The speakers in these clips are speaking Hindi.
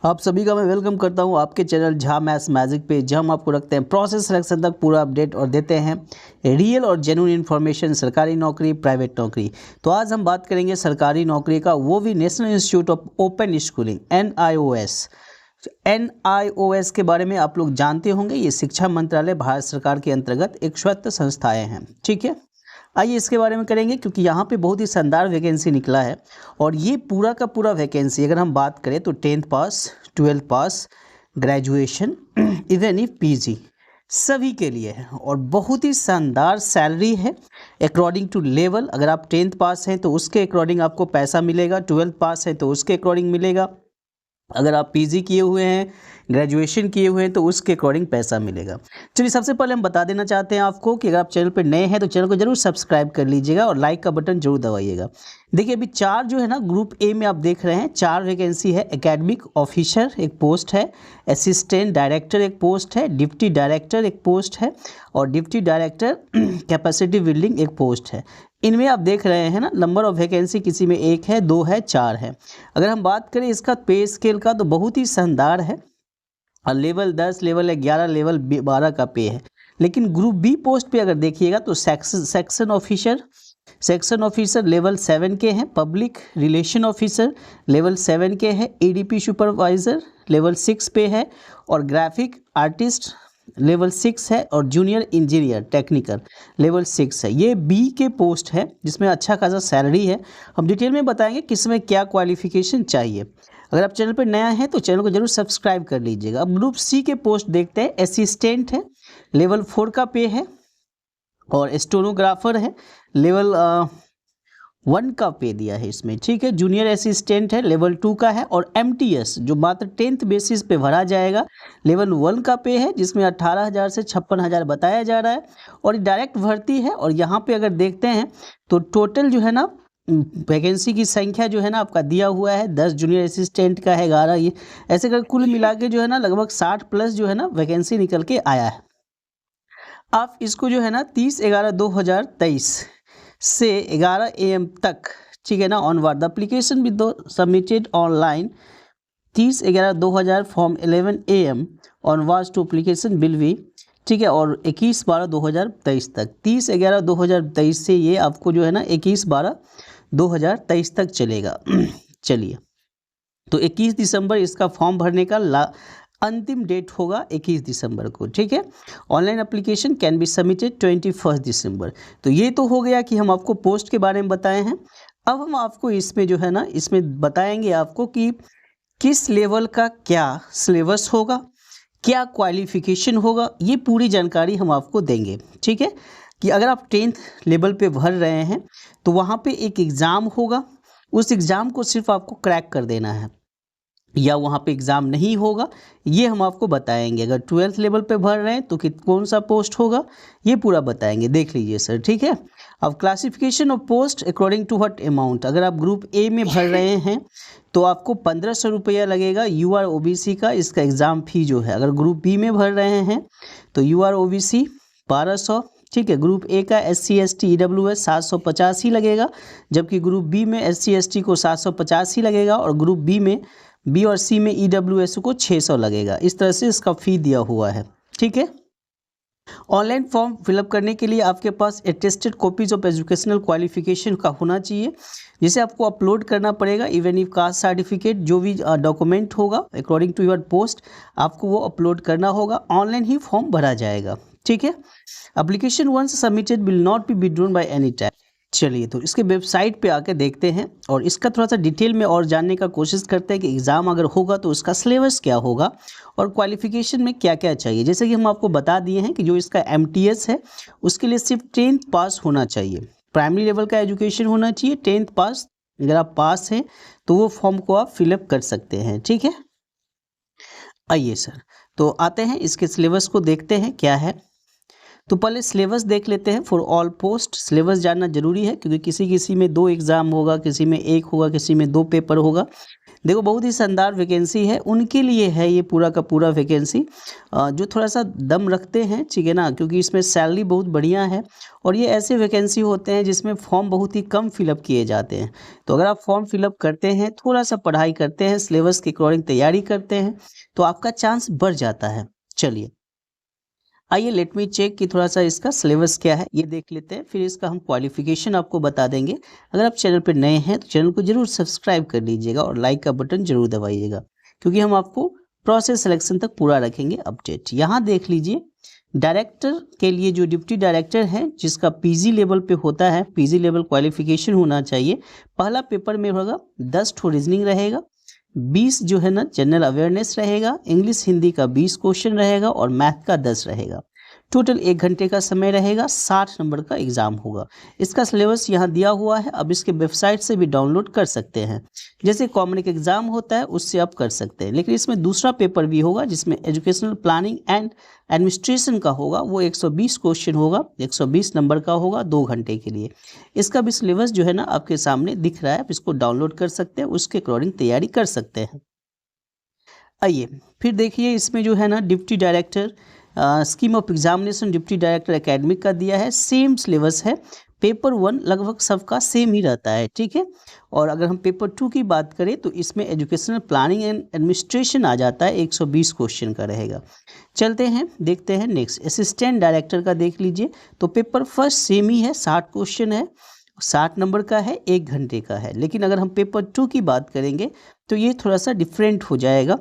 आप सभी का मैं वेलकम करता हूं आपके चैनल झा मैथ्स मैजिक पे, जहां हम आपको रखते हैं प्रोसेस सिलेक्शन तक पूरा अपडेट और देते हैं रियल और जेन्युइन इन्फॉर्मेशन सरकारी नौकरी, प्राइवेट नौकरी। तो आज हम बात करेंगे सरकारी नौकरी का, वो भी national institute of open schooling NIOS। NIOS के बारे में आप लोग जानते होंगे, ये शिक्षा मंत्रालय भारत सरकार के अंतर्गत एक स्वायत्त संस्थाएँ हैं। ठीक है, आइए इसके बारे में करेंगे क्योंकि यहाँ पे बहुत ही शानदार वैकेंसी निकला है। और ये पूरा का पूरा वैकेंसी अगर हम बात करें तो 10th pass, 12th pass, graduation, even if PG सभी के लिए है और बहुत ही शानदार सैलरी है अकॉर्डिंग टू लेवल। अगर आप 10th पास हैं तो उसके अकॉर्डिंग आपको पैसा मिलेगा, 12th पास है तो उसके अकॉर्डिंग मिलेगा, अगर आप PG किए हुए हैं, ग्रेजुएशन किए हुए हैं तो उसके अकॉर्डिंग पैसा मिलेगा। चलिए सबसे पहले हम बता देना चाहते हैं आपको कि अगर आप चैनल पर नए हैं तो चैनल को जरूर सब्सक्राइब कर लीजिएगा और लाइक का बटन जरूर दबाइएगा। देखिए अभी 4 जो है ना, ग्रुप A में आप देख रहे हैं 4 वैकेंसी है। एकेडमिक ऑफिसर एक पोस्ट है, असिस्टेंट डायरेक्टर एक पोस्ट है, डिप्टी डायरेक्टर एक पोस्ट है और डिप्टी डायरेक्टर कैपेसिटी बिल्डिंग एक पोस्ट है। इनमें आप देख रहे हैं ना, नंबर ऑफ वैकेंसी किसी में 1 है, 2 है, 4 है। अगर हम बात करें इसका पे स्केल का तो बहुत ही शानदार है और लेवल 10, लेवल 11, लेवल 12 का पे है। लेकिन ग्रुप B पोस्ट पे अगर देखिएगा तो सेक्शन ऑफिसर लेवल 7 के हैं, पब्लिक रिलेशन ऑफिसर लेवल 7 के हैं, ADP सुपरवाइज़र लेवल 6 पे है और ग्राफिक आर्टिस्ट लेवल 6 है और जूनियर इंजीनियर टेक्निकल लेवल 6 है। ये B के पोस्ट है जिसमें अच्छा खासा सैलरी है। हम डिटेल में बताएंगे किसमें क्या क्वालिफिकेशन चाहिए। अगर आप चैनल पर नया है तो चैनल को जरूर सब्सक्राइब कर लीजिएगा। अब ग्रुप C के पोस्ट देखते हैं। असिस्टेंट है, लेवल 4 का पे है और स्टेनोग्राफर है, लेवल 1 का पे दिया है इसमें। ठीक है, जूनियर असिस्टेंट है, लेवल 2 का है और MTS जो मात्र 10th बेसिस पे भरा जाएगा, लेवल 1 का पे है जिसमें 18,000 से 56,000 बताया जा रहा है और डायरेक्ट भर्ती है। और यहाँ पे अगर देखते हैं तो टोटल जो है ना वैकेंसी की संख्या जो है ना आपका दिया हुआ है 10, जूनियर असिस्टेंट का है 11, ये ऐसे कर कुल मिला के जो है ना लगभग 60 प्लस जो है ना वैकेंसी निकल के आया है। आप इसको जो है ना 30/11/2023 से 11 AM तक, ठीक है ना, onward the application with submitted online 30/11/2000 from 11 AM onward to application bill भी, ठीक है, और 21/12/2023 तक, 30/11/2023 से ये आपको जो है ना 21/12/2023 तक चलेगा। चलिए, तो 21 दिसंबर इसका फॉर्म भरने का अंतिम डेट होगा 21 दिसंबर को। ठीक है, online application can be submitted 21 दिसंबर। तो ये तो हो गया कि हम आपको पोस्ट के बारे में बताए हैं। अब हम आपको इसमें जो है ना, इसमें बताएंगे आपको कि किस लेवल का क्या सिलेबस होगा, क्या क्वालिफिकेशन होगा, ये पूरी जानकारी हम आपको देंगे। ठीक है, कि अगर आप 10th लेवल पे भर रहे हैं तो वहाँ पे एक एग्ज़ाम होगा, उस एग्ज़ाम को सिर्फ आपको क्रैक कर देना है, या वहाँ पे एग्ज़ाम नहीं होगा ये हम आपको बताएंगे। अगर 12th लेवल पे भर रहे हैं तो कौन सा पोस्ट होगा ये पूरा बताएंगे, देख लीजिए सर। ठीक है, अब classification of post according to what amount. अगर आप ग्रुप A में भर रहे हैं तो आपको 1500 रुपया लगेगा UR OBC का, इसका एग्ज़ाम फी जो है। अगर ग्रुप B में भर रहे हैं तो UR OBC 1200, ठीक है। ग्रुप A का SC ST EWS 750 ही लगेगा, जबकि ग्रुप B में SC ST को 750 ही लगेगा और ग्रुप B और C में EWS को 600 लगेगा। इस तरह से इसका फ़ी दिया हुआ है। ठीक है, ऑनलाइन फॉर्म फिलअप करने के लिए आपके पास attested copies of educational qualification का होना चाहिए, जिसे आपको अपलोड करना पड़ेगा। इवन इफ कास्ट सर्टिफिकेट, जो भी डॉक्यूमेंट होगा अकॉर्डिंग टू योर पोस्ट आपको वो अपलोड करना होगा। ऑनलाइन ही फॉर्म भरा जाएगा। ठीक है, application once submitted will not be withdrawn by any time. चलिए, तो इसके वेबसाइट पे आके देखते हैं और इसका थोड़ा सा डिटेल में और जानने का कोशिश करते हैं कि एग्ज़ाम अगर होगा तो उसका सिलेबस क्या होगा और क्वालिफिकेशन में क्या क्या चाहिए। जैसे कि हम आपको बता दिए हैं कि जो इसका MTS है उसके लिए सिर्फ 10th पास होना चाहिए, प्राइमरी लेवल का एजुकेशन होना चाहिए, 10th पास। अगर आप पास हैं तो वो फॉर्म को आप फिलअप कर सकते हैं। ठीक है, आइए सर, तो आते हैं इसके सिलेबस को देखते हैं क्या है। तो पहले सिलेबस देख लेते हैं फॉर ऑल पोस्ट। सिलेबस जानना जरूरी है क्योंकि किसी किसी में 2 एग्ज़ाम होगा, किसी में 1 होगा, किसी में 2 पेपर होगा। देखो बहुत ही शानदार वैकेंसी है, उनके लिए है ये पूरा का पूरा वैकेंसी जो थोड़ा सा दम रखते हैं, ठीक है ना, क्योंकि इसमें सैलरी बहुत बढ़िया है और ये ऐसे वैकेंसी होते हैं जिसमें फॉर्म बहुत ही कम फिलअप किए जाते हैं। तो अगर आप फॉर्म फिलअप करते हैं, थोड़ा सा पढ़ाई करते हैं, सिलेबस के अकॉर्डिंग तैयारी करते हैं तो आपका चांस बढ़ जाता है। चलिए आइए लेट मी चेक कि थोड़ा सा इसका सिलेबस क्या है ये देख लेते हैं, फिर इसका हम क्वालिफिकेशन आपको बता देंगे। अगर आप चैनल पर नए हैं तो चैनल को जरूर सब्सक्राइब कर लीजिएगा और लाइक का बटन जरूर दबाइएगा क्योंकि हम आपको प्रोसेस सिलेक्शन तक पूरा रखेंगे अपडेट। यहाँ देख लीजिए डायरेक्टर के लिए जो डिप्टी डायरेक्टर है जिसका पीजी लेवल पे होता है, पीजी लेवल क्वालिफिकेशन होना चाहिए। पहला पेपर में होगा 10 ठो रीजनिंग रहेगा, 20 जो है ना जनरल अवेयरनेस रहेगा, इंग्लिश हिंदी का 20 क्वेश्चन रहेगा और मैथ का 10 रहेगा। टोटल 1 घंटे का समय रहेगा, 60 नंबर का एग्जाम होगा। इसका सिलेबस यहाँ दिया हुआ है, अब इसके वेबसाइट से भी डाउनलोड कर सकते हैं। जैसे कॉमन एक एग्जाम होता है उससे आप कर सकते हैं, लेकिन इसमें दूसरा पेपर भी होगा जिसमें एजुकेशनल प्लानिंग एंड एडमिनिस्ट्रेशन का होगा। वो 120 क्वेश्चन होगा, 120 नंबर का होगा 2 घंटे के लिए। इसका भी सिलेबस जो है ना आपके सामने दिख रहा है, आप इसको डाउनलोड कर सकते हैं, उसके अकॉर्डिंग तैयारी कर सकते हैं। आइए फिर देखिए इसमें जो है ना deputy director scheme of examination deputy director academic का दिया है, सेम सिलेबस है। पेपर 1 लगभग सबका सेम ही रहता है, ठीक है। और अगर हम पेपर 2 की बात करें तो इसमें एजुकेशनल प्लानिंग एंड एडमिनिस्ट्रेशन आ जाता है, 120 क्वेश्चन का रहेगा। चलते हैं देखते हैं नेक्स्ट असिस्टेंट डायरेक्टर का देख लीजिए। तो पेपर फर्स्ट सेम ही है, 60 क्वेश्चन है, 60 नंबर का है, 1 घंटे का है। लेकिन अगर हम पेपर 2 की बात करेंगे तो ये थोड़ा सा डिफरेंट हो जाएगा।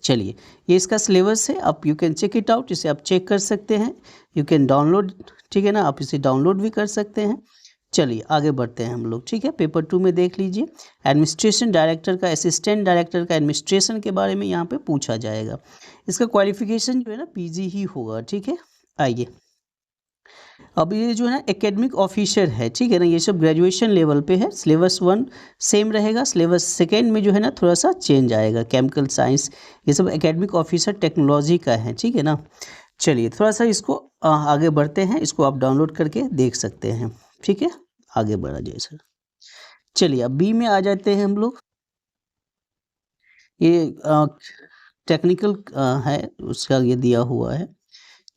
चलिए ये इसका सिलेबस है, आप you can check it out, इसे आप चेक कर सकते हैं, यू कैन डाउनलोड, ठीक है ना, आप इसे डाउनलोड भी कर सकते हैं। चलिए आगे बढ़ते हैं हम लोग, ठीक है। पेपर 2 में देख लीजिए एडमिनिस्ट्रेशन डायरेक्टर का, असिस्टेंट डायरेक्टर का एडमिनिस्ट्रेशन के बारे में यहाँ पे पूछा जाएगा। इसका क्वालिफिकेशन जो है ना पीजी ही होगा, ठीक है। आइए अब ये जो है ना एकेडमिक ऑफिसर है, ठीक है ना, ये सब ग्रेजुएशन लेवल पे है। सिलेबस 1 सेम रहेगा, सिलेबस 2 में जो है ना थोड़ा सा चेंज आएगा, केमिकल साइंस, ये सब एकेडमिक ऑफिसर टेक्नोलॉजी का है, ठीक है ना। चलिए थोड़ा सा इसको आगे बढ़ते हैं, इसको आप डाउनलोड करके देख सकते हैं, ठीक है। आगे बढ़ा जाए सर। चलिए अब बी में आ जाते हैं हम लोग। ये टेक्निकल है, उसका ये दिया हुआ है।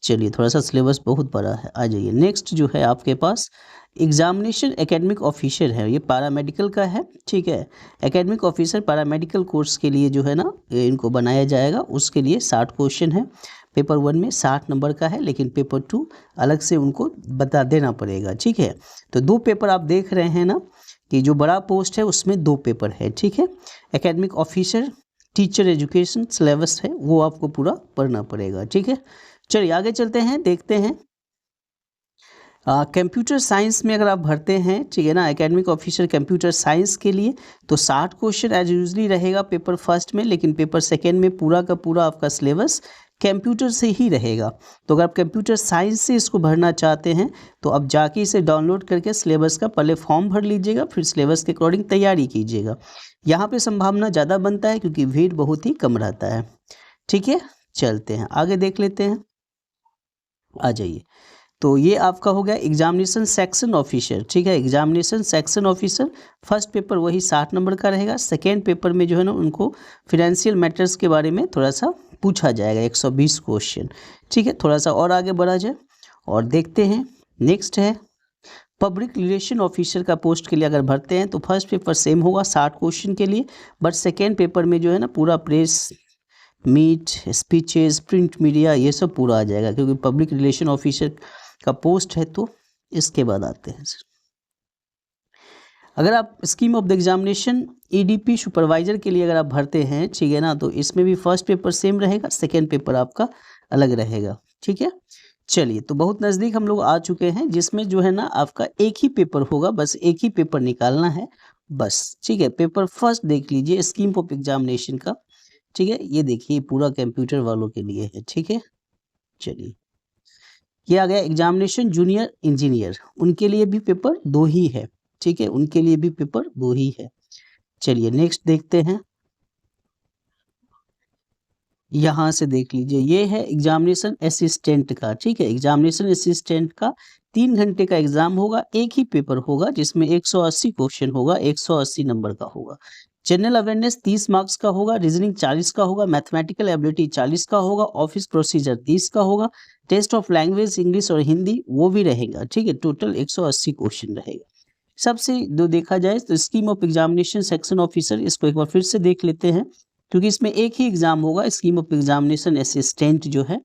चलिए थोड़ा सा सिलेबस बहुत बड़ा है, आ जाइए। नेक्स्ट जो है आपके पास एग्जामिनेशन एकेडमिक ऑफिसर है, ये पैरामेडिकल का है, ठीक है। एकेडमिक ऑफिसर पैरामेडिकल कोर्स के लिए जो है ना इनको बनाया जाएगा, उसके लिए 60 क्वेश्चन है। पेपर 1 में 60 नंबर का है, लेकिन पेपर 2 अलग से उनको बता देना पड़ेगा, ठीक है। तो 2 पेपर आप देख रहे हैं ना कि जो बड़ा पोस्ट है उसमें 2 पेपर है, ठीक है। Academic officer teacher education syllabus है वो आपको पूरा पढ़ना पड़ेगा, ठीक है। चलिए आगे चलते हैं, देखते हैं कंप्यूटर साइंस में अगर आप भरते हैं, ठीक है ना, एकेडमिक ऑफिसर कंप्यूटर साइंस के लिए तो 60 क्वेश्चन एज यूजली रहेगा पेपर फर्स्ट में, लेकिन पेपर 2 में पूरा का पूरा आपका सिलेबस कंप्यूटर से ही रहेगा। तो अगर आप कंप्यूटर साइंस से इसको भरना चाहते हैं तो आप जाके इसे डाउनलोड करके सिलेबस का पहले फॉर्म भर लीजिएगा, फिर सिलेबस के अकॉर्डिंग तैयारी कीजिएगा। यहाँ पे संभावना ज़्यादा बनता है क्योंकि भीड़ बहुत ही कम रहता है, ठीक है। चलते हैं आगे देख लेते हैं, आ जाइए। तो ये आपका हो गया एग्जामिनेशन सेक्शन ऑफिसर, ठीक है। Examination section officer first paper वही 60 नंबर का रहेगा, 2nd पेपर में जो है ना उनको फिनेंशियल मैटर्स के बारे में थोड़ा सा पूछा जाएगा, 120 क्वेश्चन, ठीक है। थोड़ा सा और आगे बढ़ा जाए और देखते हैं नेक्स्ट है पब्लिक रिलेशन ऑफिसर का पोस्ट के लिए अगर भरते हैं तो फर्स्ट पेपर सेम होगा 60 क्वेश्चन के लिए, बट 2nd पेपर में जो है ना पूरा press meet speeches print media ये सब पूरा आ जाएगा, क्योंकि पब्लिक रिलेशन ऑफिसर का पोस्ट है। तो इसके बाद आते हैं सर, अगर आप scheme of the examination EDP supervisor के लिए अगर आप भरते हैं, ठीक है ना, तो इसमें भी फर्स्ट पेपर सेम रहेगा, 2nd पेपर आपका अलग रहेगा, ठीक है। चलिए तो बहुत नज़दीक हम लोग आ चुके हैं, जिसमें जो है ना आपका एक ही पेपर होगा, बस एक ही पेपर निकालना है बस, ठीक है। पेपर फर्स्ट देख लीजिए स्कीम ऑफ एग्जामिनेशन का, ठीक है। ये देखिए पूरा कंप्यूटर वालों के लिए है, ठीक है। चलिए ये आ गया एग्जामिनेशन जूनियर इंजीनियर, उनके लिए भी पेपर 2 ही है, ठीक है, उनके लिए भी पेपर 2 ही है। चलिए नेक्स्ट देखते हैं यहाँ से देख लीजिए, ये है एग्जामिनेशन असिस्टेंट का, ठीक है। एग्जामिनेशन असिस्टेंट का 3 घंटे का एग्जाम होगा, एक ही पेपर होगा जिसमें 180 क्वेश्चन होगा, 180 नंबर का होगा। जनरल अवेयरनेस 30 मार्क्स का होगा, रीजनिंग 40 का होगा, मैथमेटिकल एबिलिटी 40 का होगा, ऑफिस प्रोसीजर 30 का होगा, टेस्ट ऑफ लैंग्वेज इंग्लिश और हिंदी वो भी रहेगा, ठीक है। टोटल 180 क्वेश्चन रहेगा। सबसे जो देखा जाए तो scheme of examination section officer, इसको एक बार फिर से देख लेते हैं, क्योंकि इसमें एक ही एग्जाम होगा। स्कीम ऑफ एग्जामिनेशन असिस्टेंट जो है,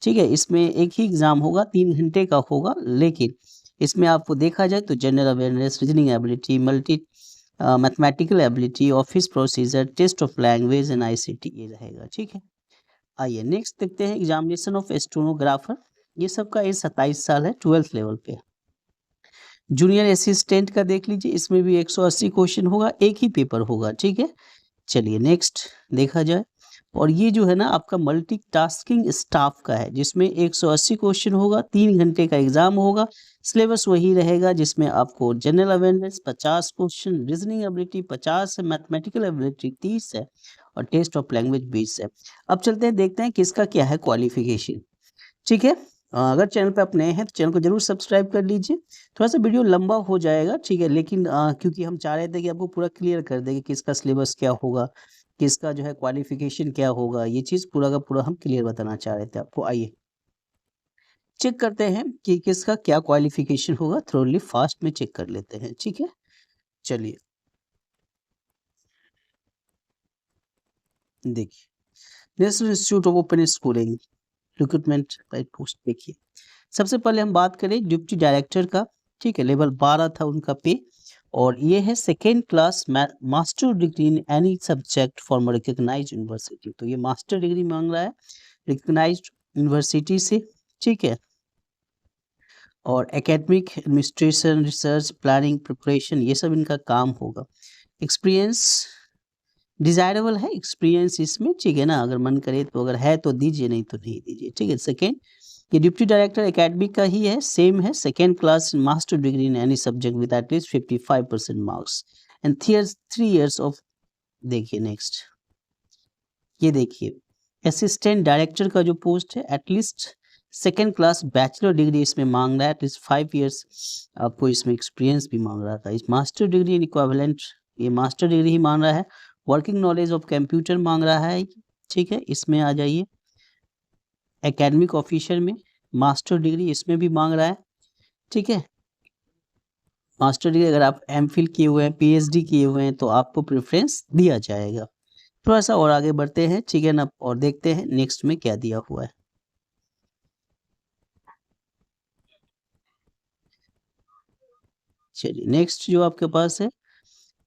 ठीक है, इसमें एक ही एग्जाम होगा, 3 घंटे का होगा, लेकिन इसमें आपको देखा जाए तो general awareness, reasoning ability, multi mathematical ability, office procedure, test of language and ICT ये रहेगा, ठीक है। आइए नेक्स्ट देखते हैं एग्जामिनेशन ऑफ स्टेनोग्राफर। ये सबका एज 27 साल है, 12th लेवल पे। जूनियर असिस्टेंट का देख लीजिए, इसमें भी 180 क्वेश्चन होगा, एक ही पेपर होगा, ठीक है। चलिए नेक्स्ट देखा जाए, और ये जो है ना आपका मल्टीटास्किंग स्टाफ का है, जिसमें 180 क्वेश्चन होगा, 3 घंटे का एग्जाम होगा, सिलेबस वही रहेगा, जिसमें आपको general awareness 50 question, reasoning ability 50 है, मैथमेटिकल एबिलिटी 30 है और टेस्ट ऑफ लैंग्वेज 20 है। अब चलते हैं देखते हैं किसका क्या है क्वालिफिकेशन, ठीक है। अगर चैनल पे आप नए हैं तो चैनल को जरूर सब्सक्राइब कर लीजिए। थोड़ा सा वीडियो लंबा हो जाएगा, ठीक है, लेकिन क्योंकि हम चाह रहे थे कि आपको पूरा क्लियर कर दें कि किसका सिलेबस क्या होगा, किसका जो है क्वालिफिकेशन क्या होगा, ये चीज़ पूरा का पूरा हम क्लियर बताना चाह रहे थे आपको। आइए चेक करते हैं कि किसका क्या क्वालिफिकेशन होगा, थोड़ी फास्ट में चेक कर लेते हैं, ठीक है। चलिए देखिए, national institute of open schooling recruitment post देखिए। सबसे पहले हम बात करें डिप्टी डायरेक्टर का, ठीक है, लेवल 12 था उनका पे, और ये है second class master degree in any subject from recognised university. तो ये मास्टर डिग्री मांग रहा है रिकग्नाइज्ड यूनिवर्सिटी से, ठीक है। और academic administration, research, planning, preparation, ये सब इनका काम होगा। एक्सपीरियंस डिजायरेबल है एक्सपीरियंस इसमें, ठीक है ना, अगर मन करे तो, अगर है तो दीजिए, नहीं तो नहीं दीजिए, ठीक है। सेकेंड, ये डिप्टी डायरेक्टर एकेडमिक का ही है, सेम है, second class master degree in any subject with at least 55% marks and 3 years of. देखिए नेक्स्ट, ये देखिए असिस्टेंट डायरेक्टर का जो पोस्ट है, at least second class bachelor degree इसमें मांग रहा है, एटलीस्ट 5 years आपको इसमें एक्सपीरियंस भी मांग रहा था। इस मास्टर डिग्री इन इक्विवेलेंट, ये मास्टर डिग्री ही मांग रहा है। वर्किंग नॉलेज ऑफ कंप्यूटर मांग रहा है, ठीक है, इसमें आ जाइए। एकेडमिक ऑफिसर में मास्टर डिग्री इसमें भी मांग रहा है, ठीक है। मास्टर डिग्री अगर आप एमफिल किए हुए हैं, पीएचडी किए हुए हैं, तो आपको प्रेफरेंस दिया जाएगा। थोड़ा सा और आगे बढ़ते हैं, ठीक है ना, और देखते हैं नेक्स्ट में क्या दिया हुआ है। चलिए नेक्स्ट जो आपके पास है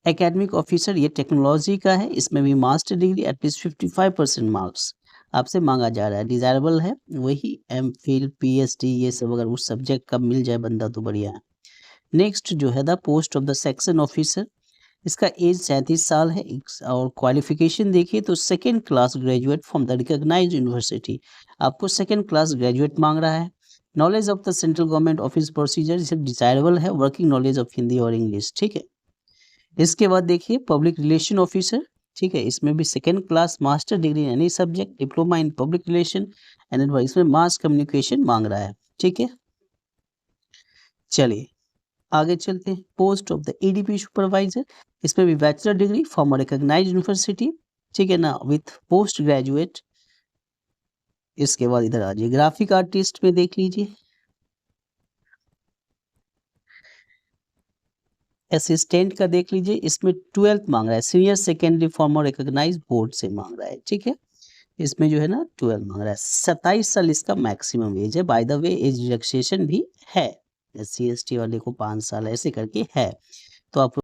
एकेडमिक ऑफिसर, ये टेक्नोलॉजी का है, इसमें भी मास्टर डिग्री एटलीस्ट 55% मार्क्स आपसे मांगा जा रहा है। डिजायरेबल है वही एमफिल पीएचडी, ये सब अगर उस सब्जेक्ट का मिल जाए बंदा तो बढ़िया है। नेक्स्ट जो है the post of the section officer, इसका एज 37 साल है, और क्वालिफिकेशन देखिए तो second class graduate from the recognised university, आपको सेकेंड क्लास ग्रेजुएट मांग रहा है। Knowledge of the central government office procedure, इसे डिजायरेबल है। वर्किंग नॉलेज ऑफ हिंदी और इंग्लिश, ठीक है। इसके बाद देखिए पब्लिक रिलेशन ऑफिसर, ठीक है, इसमें भी second class master degree in any subject, diploma in public relation and इसमें मास कम्युनिकेशन मांग रहा है, ठीक है। चलिए आगे चलते हैं। Post of the ADP supervisor, इसमें भी bachelor degree from recognised university, ठीक है ना, विथ पोस्ट ग्रेजुएट। इसके बाद इधर आ जाइए ग्राफिक आर्टिस्ट में देख लीजिए, असिस्टेंट का देख लीजिए, इसमें 12th मांग रहा है, senior secondary from recognised board से मांग रहा है, ठीक है। इसमें जो है ना 12 मांग रहा है। 27 साल इसका मैक्सिमम एज है। By the way age relaxation भी है, SC ST वाले को 5 साल ऐसे करके है, तो आप